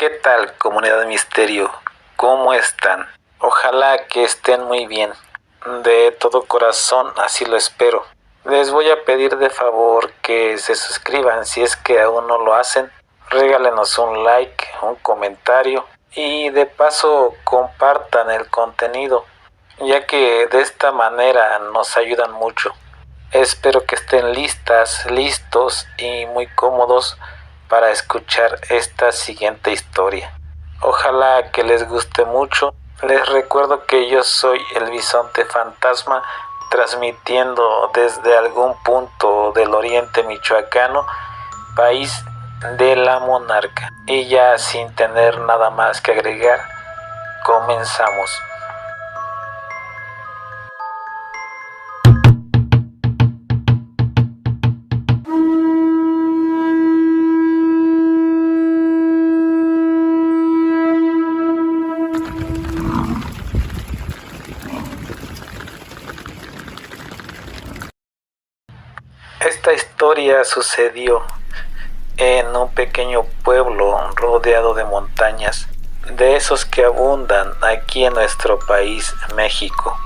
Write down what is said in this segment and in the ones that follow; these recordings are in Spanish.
¿Qué tal, comunidad de misterio? ¿Cómo están? Ojalá que estén muy bien. De todo corazón, así lo espero. Les voy a pedir de favor que se suscriban si es que aún no lo hacen. Regálenos un like, un comentario y de paso compartan el contenido, ya que de esta manera nos ayudan mucho. Espero que estén listos y muy cómodos para escuchar esta siguiente historia. Ojalá que les guste mucho. Les recuerdo que yo soy el Bisonte Fantasma, transmitiendo desde algún punto del oriente michoacano, país de la monarca. Y ya sin tener nada más que agregar, comenzamos. Esta historia sucedió en un pequeño pueblo rodeado de montañas, de esos que abundan aquí en nuestro país, México.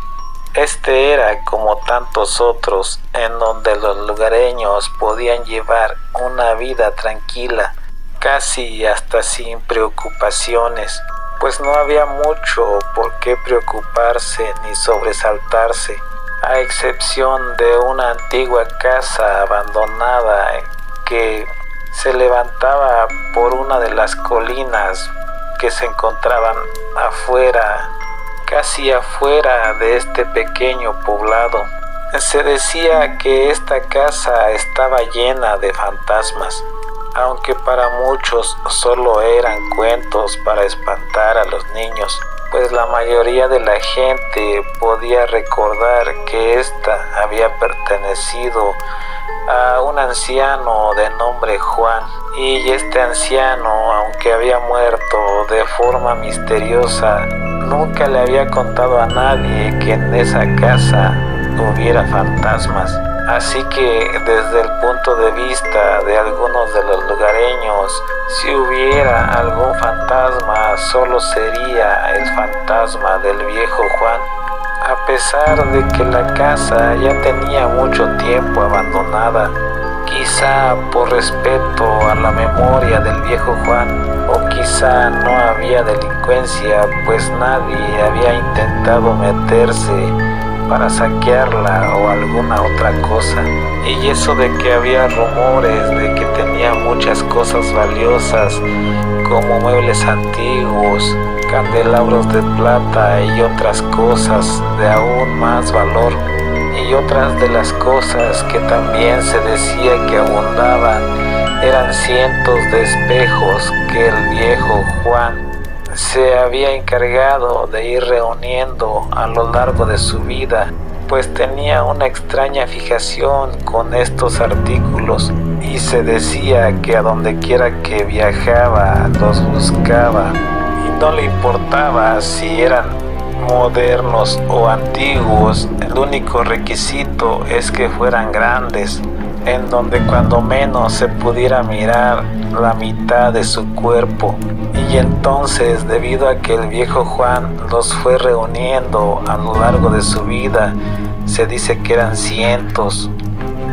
Este era como tantos otros, en donde los lugareños podían llevar una vida tranquila, casi hasta sin preocupaciones, pues no había mucho por qué preocuparse ni sobresaltarse, a excepción de una antigua casa abandonada que se levantaba por una de las colinas que se encontraban afuera, casi afuera de este pequeño poblado. Se decía que esta casa estaba llena de fantasmas, aunque para muchos solo eran cuentos para espantar a los niños, pues la mayoría de la gente podía recordar que ésta había pertenecido a un anciano de nombre Juan, y este anciano, aunque había muerto de forma misteriosa, nunca le había contado a nadie que en esa casa hubiera fantasmas. Así que desde el punto de vista de algunos de los lugareños, si hubiera algún fantasma, solo sería el fantasma del viejo Juan. A pesar de que la casa ya tenía mucho tiempo abandonada, quizá por respeto a la memoria del viejo Juan, o quizá no había delincuencia, pues nadie había intentado meterse para saquearla o alguna otra cosa. Y eso de que había rumores de que tenía muchas cosas valiosas, como muebles antiguos, candelabros de plata y otras cosas de aún más valor. Y otras de las cosas que también se decía que abundaban eran cientos de espejos que el viejo Juan se había encargado de ir reuniendo a lo largo de su vida, pues tenía una extraña fijación con estos artículos, y se decía que a donde quiera que viajaba los buscaba, y no le importaba si eran modernos o antiguos. El único requisito es que fueran grandes, en donde cuando menos se pudiera mirar la mitad de su cuerpo. Y entonces, debido a que el viejo Juan los fue reuniendo a lo largo de su vida, se dice que eran cientos.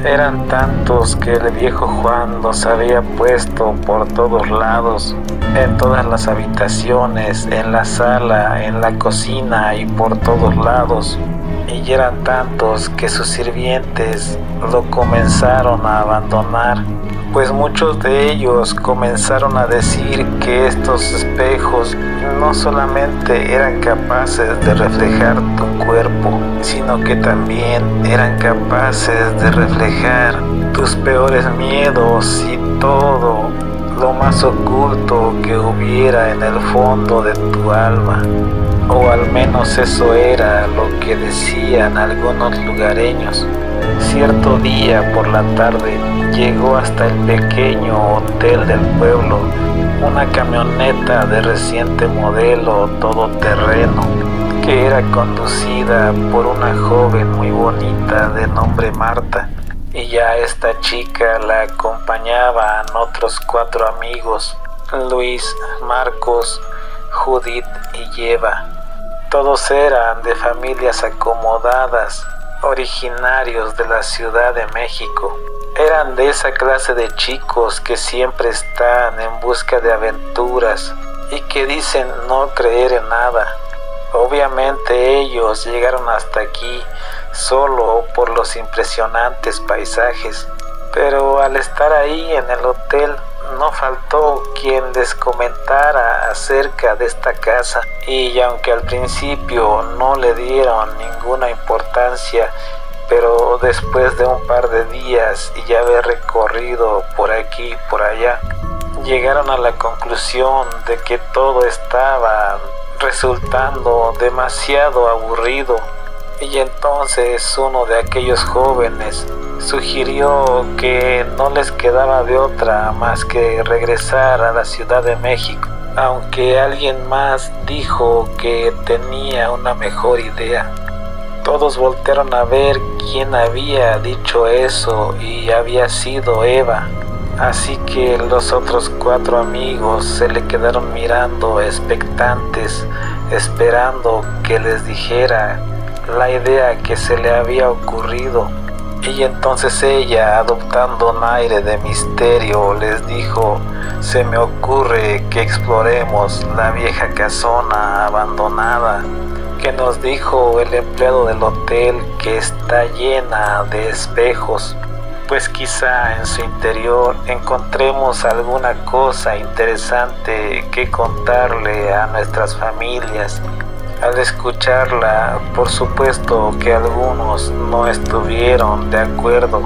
Eran tantos que el viejo Juan los había puesto por todos lados, en todas las habitaciones, en la sala, en la cocina y por todos lados. Y eran tantos que sus sirvientes lo comenzaron a abandonar, pues muchos de ellos comenzaron a decir que estos espejos no solamente eran capaces de reflejar tu cuerpo, sino que también eran capaces de reflejar tus peores miedos y todo lo más oculto que hubiera en el fondo de tu alma. O al menos eso era lo que decían algunos lugareños. Cierto día por la tarde llegó hasta el pequeño hotel del pueblo una camioneta de reciente modelo todoterreno, que era conducida por una joven muy bonita de nombre Marta, y ya esta chica la acompañaban otros 4 amigos. Luis, Marcos, Judith y Eva. Todos eran de familias acomodadas, originarios de la Ciudad de México. Eran de esa clase de chicos que siempre están en busca de aventuras y que dicen no creer en nada. Obviamente ellos llegaron hasta aquí solo por los impresionantes paisajes, pero al estar ahí en el hotel no faltó quien les comentara acerca de esta casa, y aunque al principio no le dieron ninguna importancia, pero después de un par de días y ya haber recorrido por aquí y por allá, llegaron a la conclusión de que todo estaba resultando demasiado aburrido. Y entonces uno de aquellos jóvenes sugirió que no les quedaba de otra más que regresar a la Ciudad de México, aunque alguien más dijo que tenía una mejor idea. Todos voltearon a ver quién había dicho eso y había sido Eva. Así que los otros 4 amigos se le quedaron mirando expectantes, esperando que les dijera la idea que se le había ocurrido. Y entonces ella, adoptando un aire de misterio, les dijo: se me ocurre que exploremos la vieja casona abandonada que nos dijo el empleado del hotel que está llena de espejos, pues quizá en su interior encontremos alguna cosa interesante que contarle a nuestras familias. Al escucharla, por supuesto que algunos no estuvieron de acuerdo,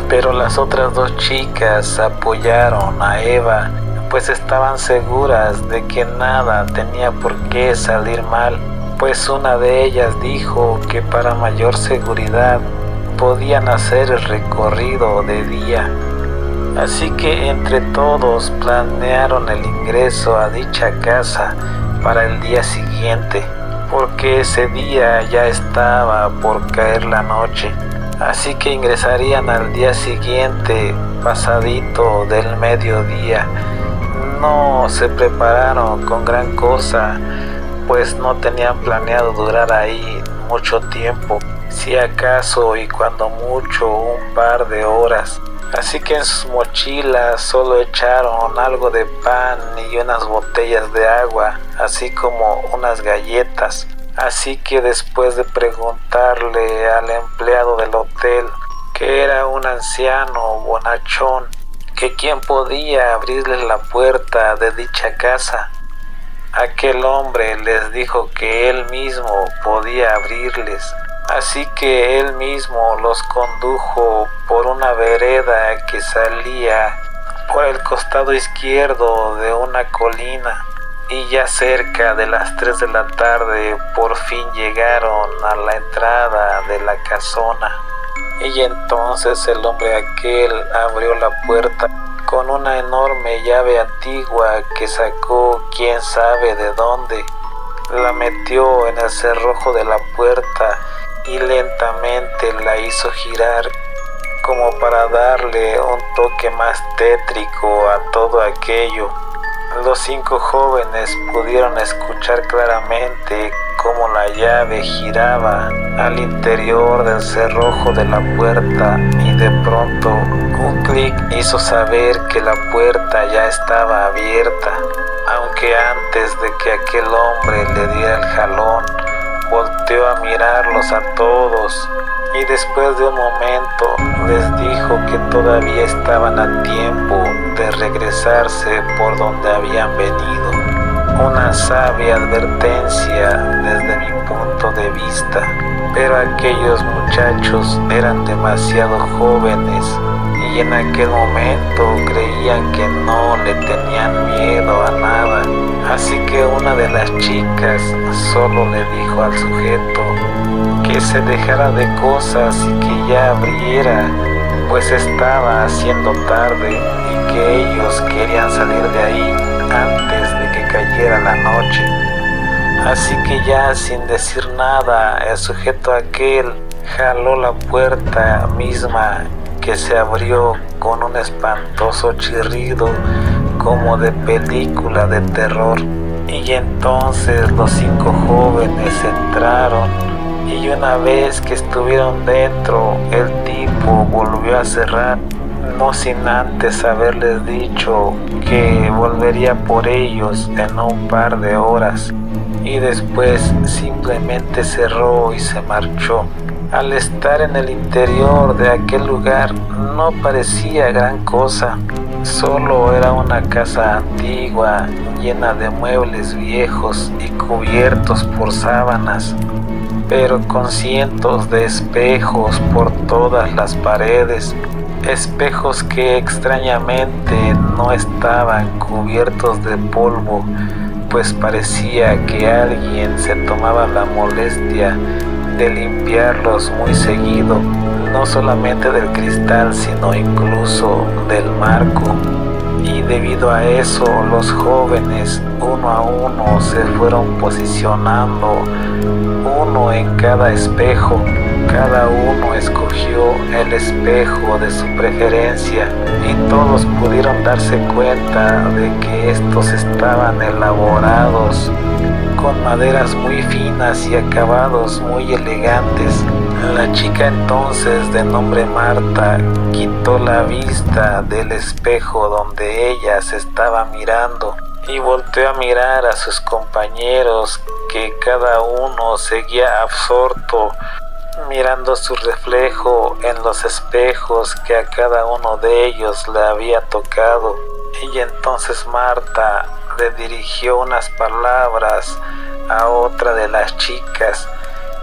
pero las otras 2 chicas apoyaron a Eva, pues estaban seguras de que nada tenía por qué salir mal, pues una de ellas dijo que para mayor seguridad podían hacer el recorrido de día. Así que entre todos planearon el ingreso a dicha casa para el día siguiente, porque ese día ya estaba por caer la noche. Así que ingresarían al día siguiente, pasadito del mediodía. No se prepararon con gran cosa, pues no tenían planeado durar ahí mucho tiempo, si acaso y cuando mucho un par de horas. Así que en sus mochilas solo echaron algo de pan y unas botellas de agua, así como unas galletas. Así que después de preguntarle al empleado del hotel, que era un anciano bonachón, que quién podía abrirles la puerta de dicha casa, aquel hombre les dijo que él mismo podía abrirles. Así que él mismo los condujo por una vereda que salía por el costado izquierdo de una colina, y ya cerca de las 3 de la tarde por fin llegaron a la entrada de la casona. Y entonces el hombre aquel abrió la puerta con una enorme llave antigua que sacó quién sabe de dónde. La metió en el cerrojo de la puerta y lentamente la hizo girar, como para darle un toque más tétrico a todo aquello. Los 5 jóvenes pudieron escuchar claramente cómo la llave giraba al interior del cerrojo de la puerta, y de pronto un clic hizo saber que la puerta ya estaba abierta, aunque antes de que aquel hombre le diera el jalón, volteó a mirarlos a todos y después de un momento les dijo que todavía estaban a tiempo de regresarse por donde habían venido. Una sabia advertencia desde mi punto de vista, pero aquellos muchachos eran demasiado jóvenes y en aquel momento creían que no le tenían miedo a nada. Así que una de las chicas solo le dijo al sujeto que se dejara de cosas y que ya abriera, pues estaba haciendo tarde y que ellos querían salir de ahí antes de que cayera la noche. Así que ya sin decir nada, el sujeto aquel jaló la puerta misma, que se abrió con un espantoso chirrido como de película de terror. Y entonces los 5 jóvenes entraron, y una vez que estuvieron dentro, el tipo volvió a cerrar, no sin antes haberles dicho que volvería por ellos en un par de horas, y después simplemente cerró y se marchó. Al estar en el interior de aquel lugar no parecía gran cosa, solo era una casa antigua llena de muebles viejos y cubiertos por sábanas, pero con cientos de espejos por todas las paredes, espejos que extrañamente no estaban cubiertos de polvo, pues parecía que alguien se tomaba la molestia de limpiarlos muy seguido, no solamente del cristal sino incluso del marco. Y debido a eso los jóvenes uno a uno se fueron posicionando, uno en cada espejo. Cada uno escogió el espejo de su preferencia, y todos pudieron darse cuenta de que estos estaban elaborados con maderas muy finas y acabados muy elegantes. La chica entonces, de nombre Marta, quitó la vista del espejo donde ella se estaba mirando y volteó a mirar a sus compañeros, que cada uno seguía absorto mirando su reflejo en los espejos que a cada uno de ellos le había tocado. Y entonces Marta le dirigió unas palabras a otra de las chicas,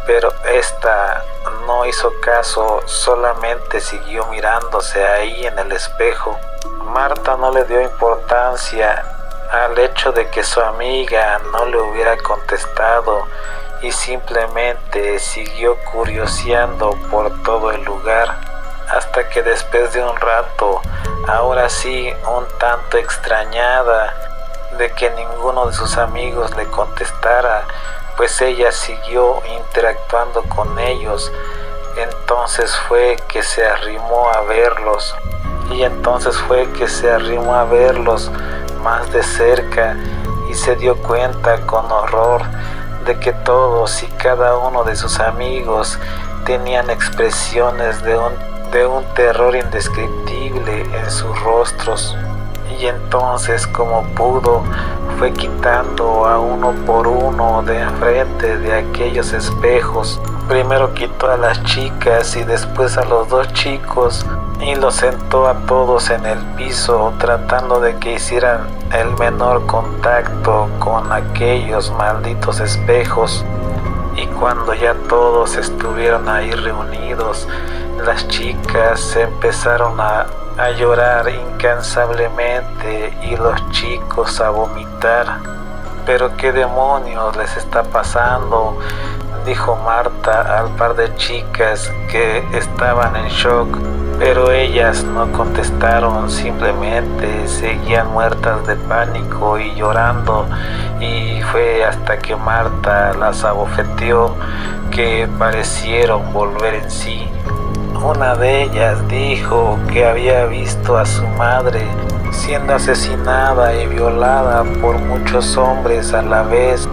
pero esta no hizo caso, solamente siguió mirándose ahí en el espejo. Marta no le dio importancia al hecho de que su amiga no le hubiera contestado, y simplemente siguió curioseando por todo el lugar, hasta que después de un rato, ahora sí un tanto extrañada de que ninguno de sus amigos le contestara, pues ella siguió interactuando con ellos. Entonces fue que se arrimó a verlos, más de cerca, y se dio cuenta con horror de que todos y cada uno de sus amigos tenían expresiones de un terror indescriptible en sus rostros. Y entonces, como pudo, fue quitando a uno por uno de enfrente de aquellos espejos. Primero quitó a las chicas y después a los 2 chicos, y los sentó a todos en el piso, tratando de que hicieran el menor contacto con aquellos malditos espejos. Y cuando ya todos estuvieron ahí reunidos, las chicas se empezaron a llorar incansablemente y los chicos a vomitar. ¿Pero qué demonios les está pasando?, dijo Marta al par de chicas que estaban en shock, pero ellas no contestaron, simplemente seguían muertas de pánico y llorando, y fue hasta que Marta las abofeteó que parecieron volver en sí. Una de ellas dijo que había visto a su madre siendo asesinada y violada por muchos hombres a la vez,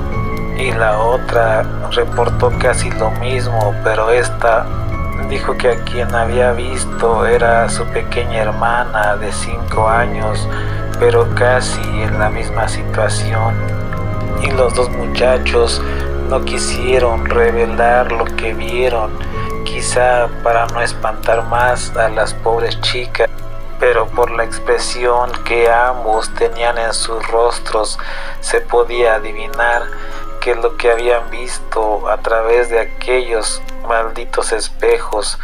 y la otra reportó casi lo mismo, pero esta dijo que a quien había visto era su pequeña hermana de 5 años, pero casi en la misma situación. Y los 2 muchachos no quisieron revelar lo que vieron, quizá para no espantar más a las pobres chicas, pero por la expresión que ambos tenían en sus rostros se podía adivinar que lo que habían visto a través de aquellos malditos espejos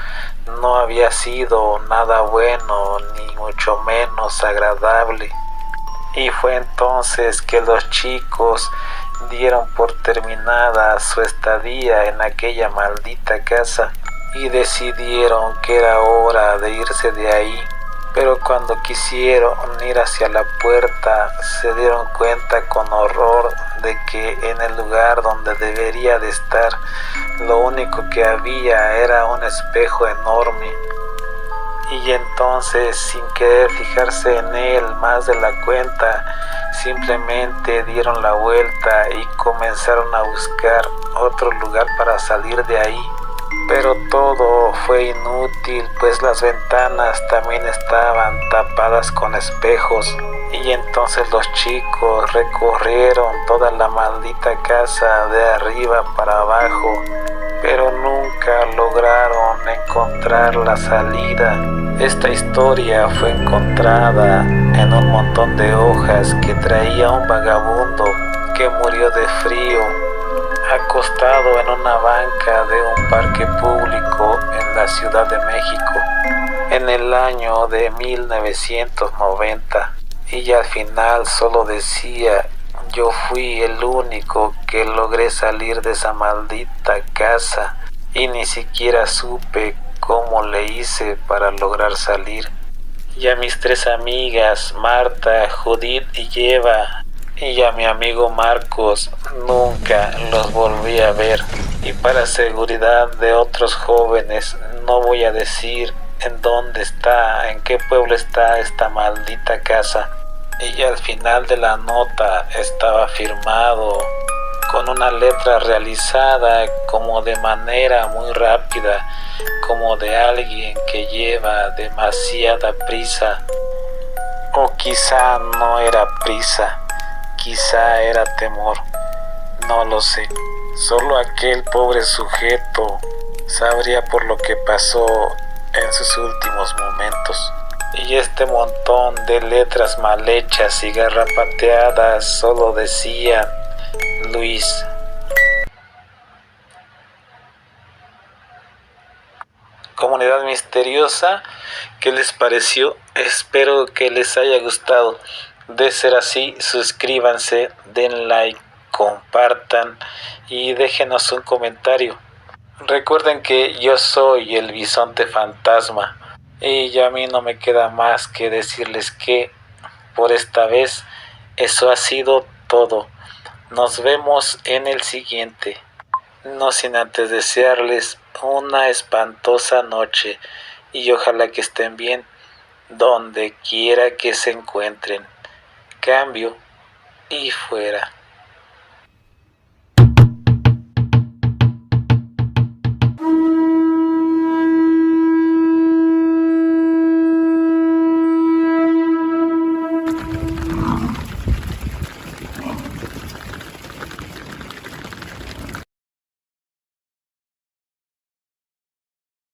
no había sido nada bueno, ni mucho menos agradable. Y fue entonces que los chicos dieron por terminada su estadía en aquella maldita casa y decidieron que era hora de irse de ahí. Pero cuando quisieron ir hacia la puerta, se dieron cuenta con horror de que en el lugar donde debería de estar, lo único que había era un espejo enorme. y entonces, sin querer fijarse en él más de la cuenta, simplemente dieron la vuelta y comenzaron a buscar otro lugar para salir de ahí. Pero todo fue inútil, pues las ventanas también estaban tapadas con espejos, y entonces los chicos recorrieron toda la maldita casa de arriba para abajo, pero nunca lograron encontrar la salida. Esta historia fue encontrada en un montón de hojas que traía un vagabundo que murió de frío, acostado en una banca de un parque público en la Ciudad de México, en el año de 1990. Y al final solo decía: yo fui el único que logré salir de esa maldita casa, y ni siquiera supe cómo le hice para lograr salir. Y a mis 3 amigas, Marta, Judith y Eva, y a mi amigo Marcos, nunca los volví a ver. Y para seguridad de otros jóvenes, no voy a decir en dónde está, en qué pueblo está esta maldita casa. Y al final de la nota estaba firmado con una letra realizada como de manera muy rápida, como de alguien que lleva demasiada prisa. O quizá no era prisa, quizá era temor, no lo sé. Solo aquel pobre sujeto sabría por lo que pasó en sus últimos momentos. Y este montón de letras mal hechas y garrapateadas solo decían: Luis. Comunidad misteriosa, ¿qué les pareció? Espero que les haya gustado. De ser así, suscríbanse, den like, compartan y déjenos un comentario. Recuerden que yo soy el bisonte fantasma, y ya a mí no me queda más que decirles que por esta vez eso ha sido todo. Nos vemos en el siguiente. No sin antes desearles una espantosa noche, y ojalá que estén bien donde quiera que se encuentren. Cambio y fuera.